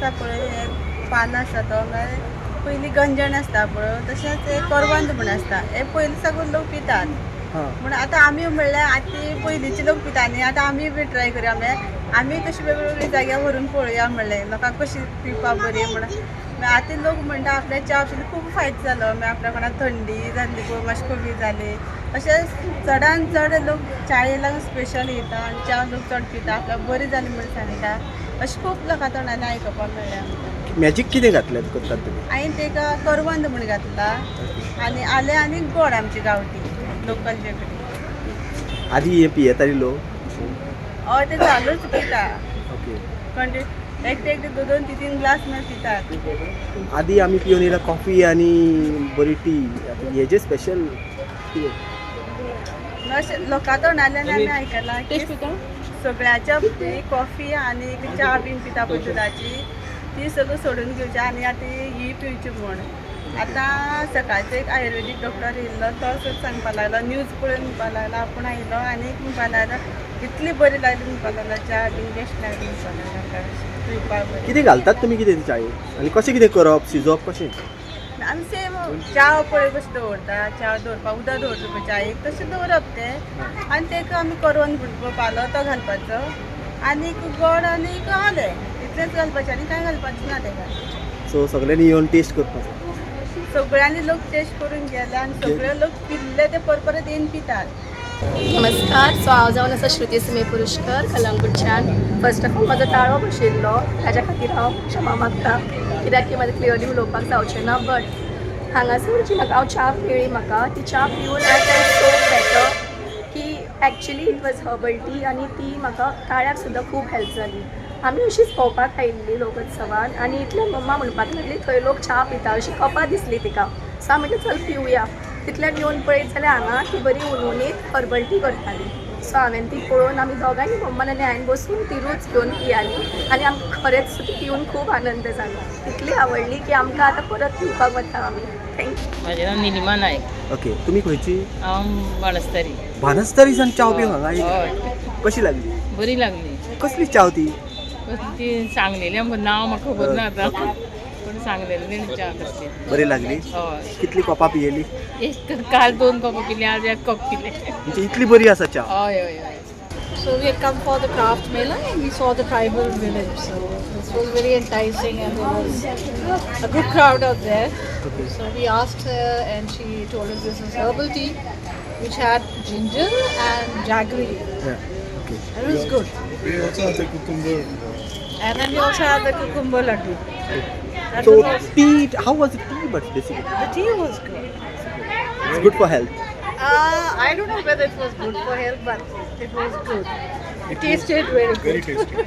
आसा पळय हे पान आसा तो पयलीं गंजण आसता पळय तशेंच एक करवंद म्हण आसता हे पयलीं साकून लोक पितात म्हण आतां आमी म्हणल्यार आतां पयलींचे लोक पिता न्ही आतां आमी बी ट्राय करया म्हणल्यार आमी तशी वेगवेगळी जाग्यार व्हरून पळोवया म्हणलें लोकांक कशी पिवपाक बरी म्हणून आतां लोक म्हणटा आपल्या च्या पिली खूब फायदो जालो मागीर आपल्या कोणाक थंडी जाल्ली पळय मातशी कमी जाली अशें चडान चड लोक चाये लागून स्पेशल येता आनी च्या लोक चड पिता आपल्याक बरी जाली म्हणून सांगता अशें खूब लोकां तोंडांनी आयकपाक मेळ्ळें आमकां. मॅजीक कितें घातल्यात करतात तुमी? हांवें ताका करवंद म्हूण घातला आनी आलें आनी गोड आमची गांवठी लोकल जे कडेन. आधी हे पियेताली लोक? हय ते चालूच पिता ओके. एक दोन तीन ग्लास म्हणून पितात. आधी आमी पिवन येयला कॉफी आनी बरी टी हेजे स्पेशल अशें लोकां तोंडांतल्यान आमी आयकलां की सगळ्याच्या कॉफी आनी च्या बीन पिता पळय दुदाची ती सगळं सोडून घेवची आनी आतां ही पिवची म्हूण. आतां सकाळचो एक आयुर्वेदीक डॉक्टर येयल्लो तो सुद्दां सांगपाक लागलो न्यूज पळोवन म्हणपाक लागलो आपूण आयलो आनी म्हणपाक लागलो इतली बरी लागली म्हणपाक लागलो च्या बीन बेस्ट लागली म्हणपाक लागलो पिवपाक बरी. कितें घालतात तुमी कितें चायेक आनी कशें कितें करप शिजोवप कशें? आमी सेम च्या पळय कशें दवरता च्या दवरपाक उदक दवरता पळय चायेक तशें दवरप तें आनी ताका आमी करवंद म्हणटा पालो तो घालपाचो आनीक गोड आनीक आलें इतलेंच घालपाचें आनी कांय घालपाचें ना ताका. सो सगळ्यांनी येवन टेस्ट करपाचो? सगळ्यांनी लोक टेस्ट करून गेले आनी सगळे लोक पिल्ले ते परत येवन पितात. नमस्कार. सो हांव जावन आसा श्रुती सुमे पुरुशकर कलंगूटच्यान. फर्स्ट ऑफ ऑल म्हाजो ताळो बशिल्लो ताज्या खातीर हांव क्षमा मागता कित्याक की म्हाजें क्लियरली उलोवपाक जावचें ना बट हांगासर जी हांव च्या पिळ्ळी म्हाका ती च्या पिवन आय फेल्ट सो बेटर की actually it was herbal tea आनी ती म्हाका ताळ्याक सुद्दां खूब हेल्प जाली. आमी अशीच भोंवपाक आयिल्ली लोकोत्सवान आनी इतले मम्मा म्हणपाक लागली थंय लोक च्या पिता अशी कपां दिसली तिका सो हांव म्हटलें चल पिवया. तितल्यान येवन पळयत जाल्यार हांगा ती बरी उलोवनीत हर्बल टी करताली सो हांवें ती पळोवन आमी दोगांयनी मम्मान आनी हांवें बसून ती रूच घेवन पियाली आनी आमकां खरेंच ती पिवन खूब आनंद जालो इतली आवडली की आमकां आतां परत पिवपाक वता आमी. थँक्यू. म्हजें नांव निलिमा नायक. ओके. तुमी खंयची? हांव बाणस्तारी. बाणस्तारीसान चाव पिवंक हांगा हय आयली? कशी लागली? बरी लागली. कसली चाव ती? ती सांगलेली आमकां नांव म्हाका खबर ना आतां पूण सांगलेली तेणी च्या कसली. बरी लागली? हय. कितली कपां पियेली? एक काल 2 कप पिले आज 1 कप पिले. म्हणजे इतली बरी आसा च्या? हय हय हय. So we had come for the craft mela and we saw the tribal village. So this was very enticing and there was a good crowd out there. Okay. So we asked her and she told us this is herbal tea which had ginger and jaggery. Yeah. Okay. And it was good. We also have the cucumber. And then we also had the cucumber laddu. That So was also, tea, how was the tea but basically? the tea was good. It's good for health. I don't know whether it was good for health but it was good. It tasted very good. Very tasty.